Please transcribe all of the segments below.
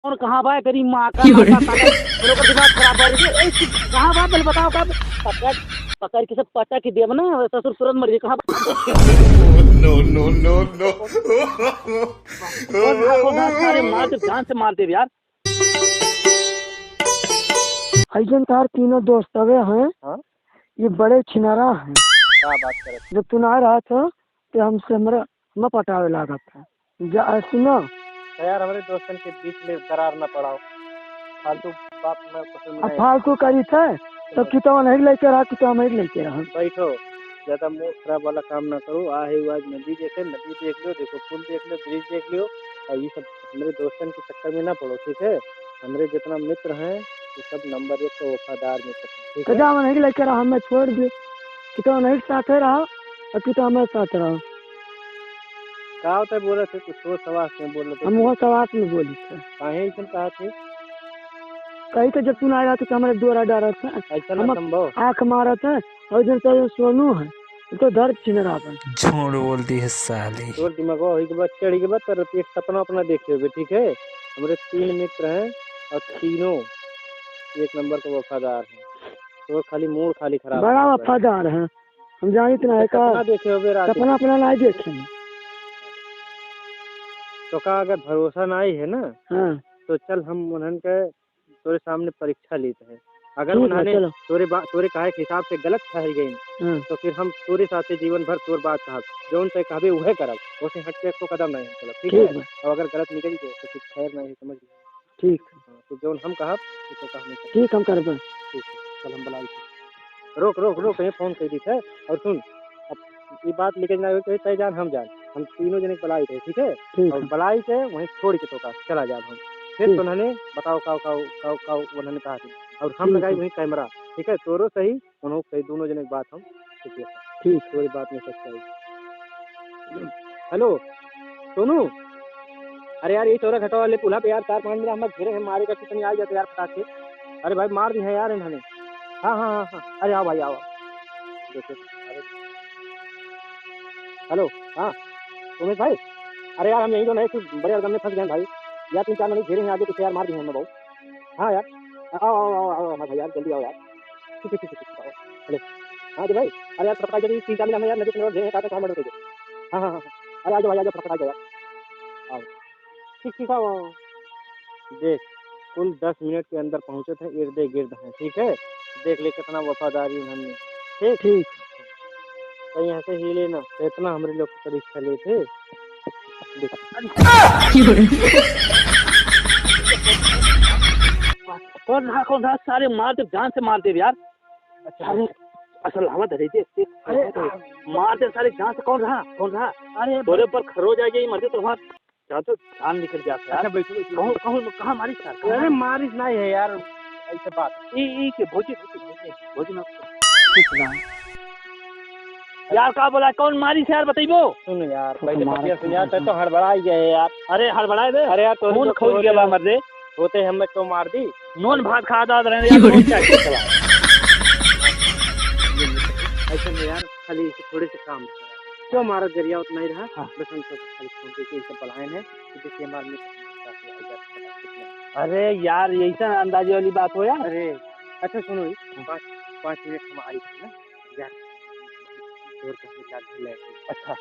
और कहाँ बा तेरी माँ का माता लोग का दिमाग खराब हो रही है। कहाँ बा पहले बताओ कब पकड़ पकड़ के सब पटा के देव ना ससुर तुरंत मर गए कहाँ No, no, no, no. कौन था सारे मार के जान से मार दे यार। ऐसन तार तीनों दोस्त हवे हैं। हाँ? ये बड़े छिनारा हैं। क्या बात करे जब तू ना रहा था तो हमसे हमरा न पटावे लगा था। सुनो तो यार हमारे दोस्तन के बीच में दरार न पड़ाओ फालतू बात में पसंद अब नहीं। फालतू करी थे तो कितना नहीं लेके रहा कितना नहीं लेके रहा। बैठो ज्यादा मूड खराब वाला काम ना करो। आहे आज नदी देखे नदी देख लो देखो पुल देख लो ब्रिज देख लियो और ये सब मेरे दोस्तन के चक्कर में ना पड़ो ठीक है। हमारे जितना मित्र हैं ये सब नंबर 1 तो वफादार मित्र हैं ठीक है। कितना नहीं लेके रहा हमें छोड़ दियो। कितना नहीं साथ रहा और कितना हमारे साथ रहा। क्या होता है बोले थे कुछ सोच सवास में बोल रहे हम थे वो सवास में बोली थे काहे ऐसा कहा थे कहीं तो जब तू ना रहा तो हमारे द्वारा डरा था ऐसा ना संभव। आँख मारा था और जन तो सोनू है तो दर्द छिनरा था। झूठ बोलती है साली। तोर दिमाग हो के बाद चढ़ी के बाद तर एक सपना अपना देख लोगे ठीक है। हमारे 3 मित्र हैं और तीनों 1 नंबर के वफादार हैं। तो खाली मूड खाली खराब बड़ा वफादार है हम जानी इतना है का सपना देखे होगे रात सपना अपना नहीं देखे। तो का अगर भरोसा ना आई है ना हाँ तो चल हम उन्हन के तोरे सामने परीक्षा लेते हैं। अगर ठीक है, उन्होंने चलो। तोरे कहे के हिसाब से गलत ठहर गई हाँ तो फिर हम तोरे साथे जीवन भर तोर बात कहब जौन तय कहबे उहे करब उसे हट के एको कदम नहीं चलब ठीक है। ठीक है और अगर गलत निकल गए तो फिर खैर नहीं समझ ली। ठीक हाँ, तो जौन हम कहब तो कहने का ठीक हम करबे। ठीक है चल हम बुलाई रोक रोक रोक कहीं फोन कर दी है। और सुन अब ये बात निकल ना हो तय जान हम तीनों जने बुलाई थे ठीक है। ठीक और है बुलाई के वहीं छोड़ के तो का चला जाब हम फिर ठीक। तो उन्होंने बताओ काव उन्होंने कहा थी और हम ठीक लगाई है। वहीं कैमरा ठीक है। तोरो सही उन्होंने सही दोनों जने की बात हम ठीक है। ठीक तोरी बात में सच्चाई। हेलो सोनू अरे यार ये चौरा घटा वाले पुला पे यार 4-5 मिनट हम घेरे हैं मारे का कितनी आ जाते यार पटाखे। अरे भाई मार दी है यार इन्होंने। हाँ हाँ हाँ हाँ अरे आओ भाई आओ देखो अरे हेलो हाँ उमेश भाई अरे यार हम यहीं तो नहीं कुछ बड़े अड़गम में फंस गए भाई यार 3-4 मिनट घेरे हैं आगे पीछे यार मार दी है हमें बहुत। हाँ यार आओ आओ आओ आओ भाई यार जल्दी आओ यार ठीक है आओ हेलो हाँ जी भाई अरे यार पता जल्दी 3-4 मिनट में यार नदी किनारे घेरे हैं कहाँ मर गए। हाँ हाँ हाँ अरे आ जाओ भाई आ जाओ पता यार आओ ठीक आओ देख कुल 10 मिनट के अंदर पहुँचे थे इर्द गिर्द हैं ठीक है। देख ले कितना वफादारी उन्होंने ठीक ठीक कहीं ऐसे ही लेना तो इतना हमारे लोग परीक्षा ले थे। कौन था सारे मार दे जान से मार दे यार। अच्छा अरे असल हवा धरे थे अरे मार दे सारे जान से कौन रहा अरे बोले पर खरो जाएगी मर गए तो वहाँ क्या तो जान निकल जाता है। अच्छा बैठो कहाँ मारिश था। अरे मारिश नहीं है यार ऐसे बात ई के भोजी ना कुछ ना यार का बोला कौन मारी से यार बताइबो। सुन यार पहले पतिया सुन यार तो हड़बड़ा गए यार। अरे हड़बड़ा दे अरे यार तो खून खोल गया बा मर दे होते हमें तो मार दी नॉन भात खा दा रहे यार नॉन चाहिए चला ऐसे में यार खाली थोड़े से काम क्यों मारा जरिया उतना ही रहा। हाँ बस हम तो खाली फोन पे सब बुलाए हैं कि देखिए हमारे में। अरे यार ऐसा अंदाजे वाली बात हो यार। अरे अच्छा सुनो 5 मिनट हम आई थी ना यार अच्छा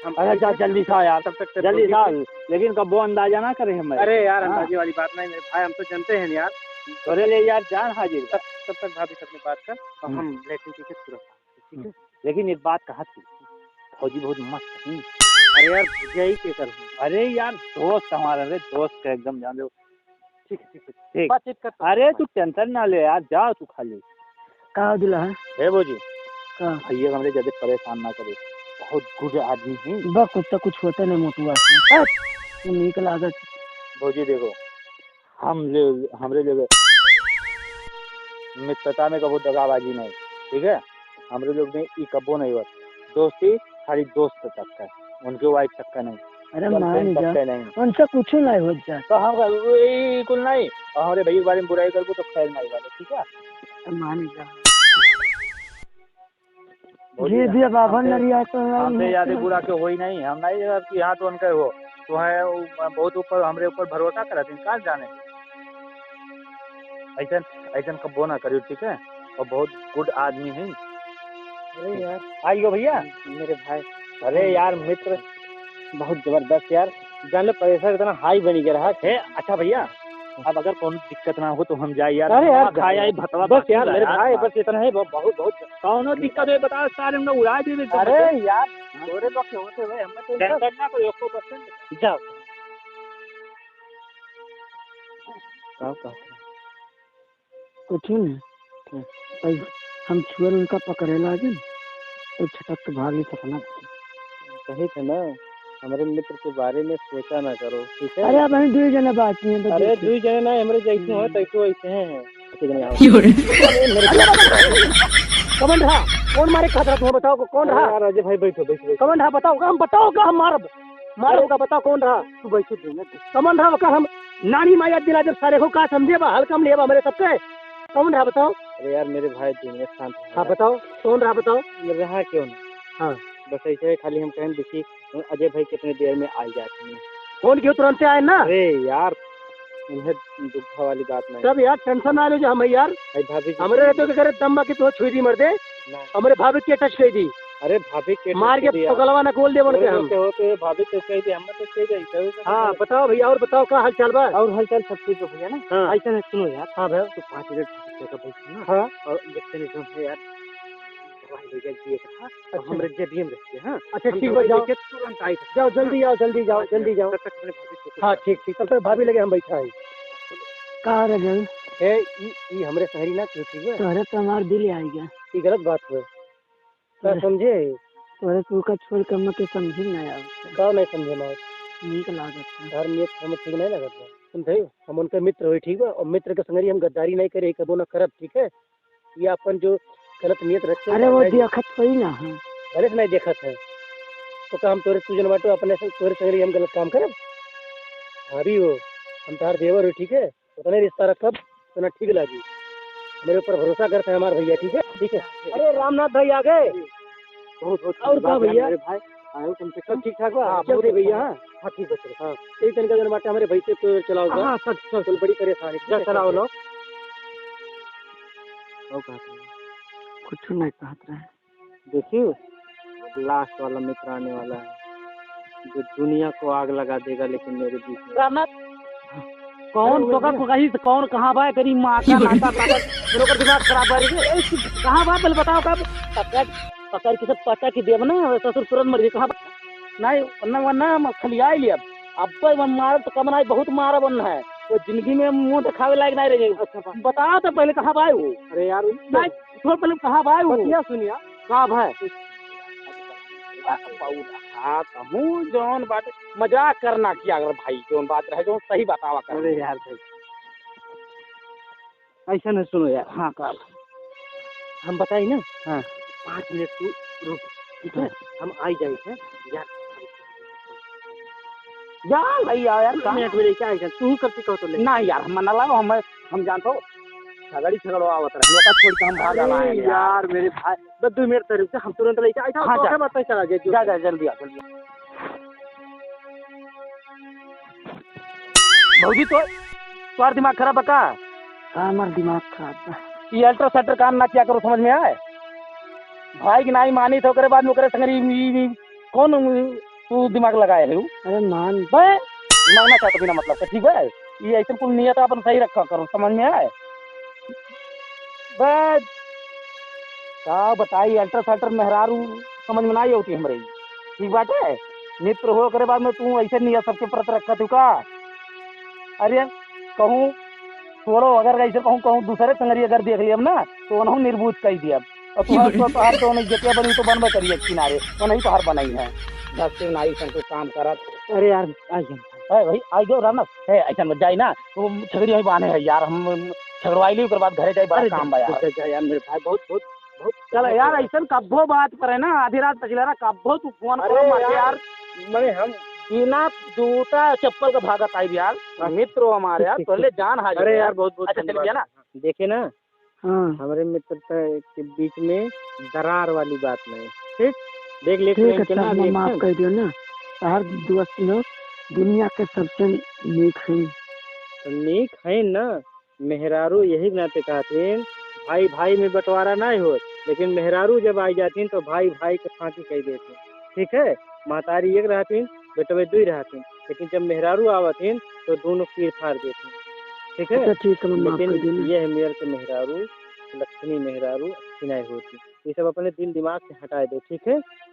हम अरे जा जल्दी से यार तब तक जल्दी से लेकिन कब वो अंदाजा ना करें हम। अरे यार अंदाजे वाली बात नहीं मेरे भाई हम तो जानते हैं यार तोरे ले यार जान हाजिर तब तक भाभी से अपनी बात कर और हम लेकिन ठीक है ठीक है। लेकिन एक बात कहा थी फौजी बहुत मस्त है। अरे यार यही के कर अरे यार दोस्त हमारा रे दोस्त का एकदम जान लो ठीक बातचीत कर। अरे तू टेंशन ना ले यार जा तू खाली कहा दिला है भौजी का भैया हमरे ज्यादा परेशान ना करे बहुत गुड आदमी है। बस कुछ होता नहीं मोटुआ से निकल आदत। भौजी देखो हमरे जगह मित्रता में कबो दगाबाजी नहीं ठीक है। हमरे लोग में ई कबो नहीं हुआ दोस्ती खाली दोस्त तक का उनके वाइफ तक का नहीं। अरे मान जा नहीं उनसे कुछ नहीं हो जाए तो हम कुल नहीं और हमारे भैया के बारे में बुराई करबो तो खैर नहीं वाले ठीक है। मान जा जी दिया बाबा नरिया तो हमसे ज्यादा बुरा क्यों हो ही नहीं हम नहीं कि यहाँ तो उनके हो तो है बहुत ऊपर हमरे ऊपर भरोसा करते हैं कहाँ जाने। ऐसा ऐसा कबो ना करियो, ठीक है? और बहुत गुड आदमी है। अरे यार आइयो भैया। मेरे भाई अरे यार मित्र बहुत जबरदस्त यार, जान लो पैसा इतना हाई बनी गया रहा है। अच्छा भैया, अब अगर कोई दिक्कत ना हो तो हम जाए यार। अरे यार खाया ही भतवा बस यार मेरे भाई बस इतना है, बहुत बहुत कौनो दिक्कत है बता, सारे हम लोग उड़ा देंगे। अरे यार थोड़े लोग के होते हुए हमें तो टेंशन ना कोई 100%। जाओ कुछ नहीं भाई, हम छुअर उनका पकड़े लागे तो छटक के भाग नहीं सकना। कही थे ना हमारे मित्र के बारे में सोचा ना करो, ठीक है? अरे अब हम दो जना बात नहीं तो अरे दुई जने ना हमारे जैसे हो तैसे वैसे हैं। कौन रहा, कौन मारे खतरा तुम्हें बताओ कौन रहा? यार अजय भाई बैठो बैठो। कौन रहा बताओ, हम बताओ का हम मारब मारोगा, बताओ कौन रहा? तू बैठो कौन रहा का हम नानी माया दिला जब सारे को का समझेबा हल्कम लेबा मेरे सबके। कौन रहा बताओ? अरे यार मेरे भाई दिन में शांत। हाँ बताओ कौन रहा बताओ। रहा क्यों नहीं? हाँ बस ऐसे खाली हम कहें देखिए अजय भाई कितने देर में आ जाते हैं। फोन क्यों तुरंत आए ना? अरे यार उन्हें दुखा वाली बात नहीं। सब यार टेंशन ना लो जो हम यार भाभी हमारे रहते के करे दम बाकी तो छुई दी मर दे हमारे भाभी के टच कर दी अरे भाभी के मार के पगलवा ना खोल दे बोल के हम होते भाभी तो कह दे हम तो कह दे। हाँ बताओ भैया और बताओ क्या हाल चाल बा? और हालचाल सब ठीक है भैया ना? हाँ ऐसा नहीं सुनो यार। हाँ भाई तो 5 मिनट का बैठो ना। हाँ और इंजेक्शन एकदम से यार दवाई ले जाइए था और हमरे जेबी में रखिए। हाँ अच्छा ठीक है जाओ तुरंत आई जाओ जल्दी आओ जल्दी जाओ जल्दी जाओ। हाँ ठीक ठीक, तब तक भाभी लगे हम बैठा है। कहाँ रह गए? है ये हमरे शहरी ना ठीक है। तोरे तो हमार दिल आई गया, ये गलत बात है क्या समझे? तोरे तू का छोड़ के हम के समझी ना यार, का नहीं समझे ना नीक लागत है। घर में हम ठीक नहीं लगत समझे। हम उनके मित्र हो ठीक है और मित्र के संगरी हम गद्दारी नहीं करे कबो ना करब, ठीक है? ये अपन जो गलत नियत रखते अरे वो देखत कोई ना है गलत नहीं देखत है तो काम तोरे तू जन बाटो अपने से तोरे संगरी हम गलत काम करब? भाभी हो हम तार देवर हो ठीक है, उतने रिश्ता रखब उतना ठीक लगी। मेरे ऊपर भरोसा करते हैं हमारे भैया, ठीक है? ठीक है। अरे रामनाथ भाई आ गए। बहुत बहुत और का भैया भाई आयो तुम सब ठीक ठाक बा? चल रे भैया। हाँ ठीक है। हाँ एक दिन का जन बाटे हमारे भाई से तो चलाओ। हाँ सब चल बड़ी परेशानी जा चलाओ लो। कुछ नहीं कहत रहे। देखिए लास्ट वाला मित्र आने वाला है जो दुनिया को आग लगा देगा, लेकिन मेरे बीच में रामनाथ कौन तो का कहीं से कौन कहाँ बा तेरी माँ का लाता मेरे को दिमाग खराब है रे। कहाँ बा पहले बताओ कब पकड़ के सब पता की देव ना ससुर तुरंत मर गई। कहाँ नहीं वरना वरना खलिया लिया अब तो मार तो कम नहीं बहुत मारा बन है वो जिंदगी में मुंह दिखावे लायक नहीं रहे। अच्छा बताओ तो पहले कहाँ बाय हो? अरे यार नहीं छोड़ पहले कहाँ बाय हो? क्या सुनिया कहाँ भाई हाँ कहूँ जौन बात मजाक करना किया अगर भाई जौन बात रहे जो सही बतावा कर। अरे यार भाई ऐसा नहीं सुनो यार। हाँ का हम बताई ना। हाँ 5 मिनट तू रुक ठीक है, हम आई जाए हैं यार। यार भैया यार मिनट में क्या है तू करती कहो तो ले ना यार हम मना लगा हम जानते हो झगड़ो आवत रहे लोग छोड़ के हम भाग आए हैं यार मेरे भाई बस 2 मिनट तक हम तुरंत लेके आई था। हाँ, जा। बता चला गया जा जा जल्दी आ जल्दी। भौजी तो तुम्हारा दिमाग खराब है का? हमारा दिमाग खराब है। ये अल्ट्रा सेंटर काम ना किया करो, समझ में आए? भाई की नाई मानी तो करे बाद में करे संगरी कौन तू दिमाग लगाए है? अरे मान बे दिमाग ना चाहते बिना मतलब ठीक है। ये ऐसे कुल नियत अपन सही रखा करो, समझ में आए? बस का बताई अल्ट्रा सेंटर मेहरारू समझ में नहीं होती हमारे ठीक बात है। मित्र हो करे बाद में तू ऐसे नियत सबके प्रति रखा तू का? अरे कहूँ छोड़ो अगर ऐसे कहूँ दूसरे संगरी अगर देख लिया ना तो उन्होंने निर्बूत कह दिया और तुम्हार तो नहीं जतिया बनी तो बनबे करिए किनारे तो नहीं तो हर बनाई है 10 से नाई संग काम करत। अरे यार आई भाई आई जाओ रामनाथ है ऐसा मत जाई ना तो छगड़ी ही बांधे है यार। हम छगड़वाई ली बाद घरे जाए बड़ा काम बा यार मेरे भाई बहुत बहुत बहुत चल यार ऐसा कब्बो बात करे ना आधी रात तक ना कब्बो तू फोन करो यार। मैंने हम बिना जूता चप्पल का भागत आई यार मित्र हो हमारे यार पहले जान हाजिर। अरे यार बहुत बहुत अच्छा चल गया ना। देखे ना हाँ हमारे मित्रता के बीच में दरार वाली बात नहीं ठीक देख ले ठीक है ना माफ कर दियो ना। हर दोस्त लोग दुनिया के सबसे नेक है। नेक है ना मेहरारू यही नाते कहतीन भाई भाई में बंटवारा नहीं हो, लेकिन मेहरारू जब आई जातीन तो भाई भाई के फांकी कह देते। ठीक है, महतारी एक रहतीन, बेटवे दुई रहतीन, लेकिन जब मेहरारू आवतीन तो दोनों पीर फाड़ देतीन। ठीक है, अच्छा ठीक है, मैं माफ लेकिन कर देना। ये है मेरे के मेहरारू, लक्ष्मी मेहरारू अच्छी नहीं होती। ये सब अपने दिल दिमाग से हटा दो। ठीक है।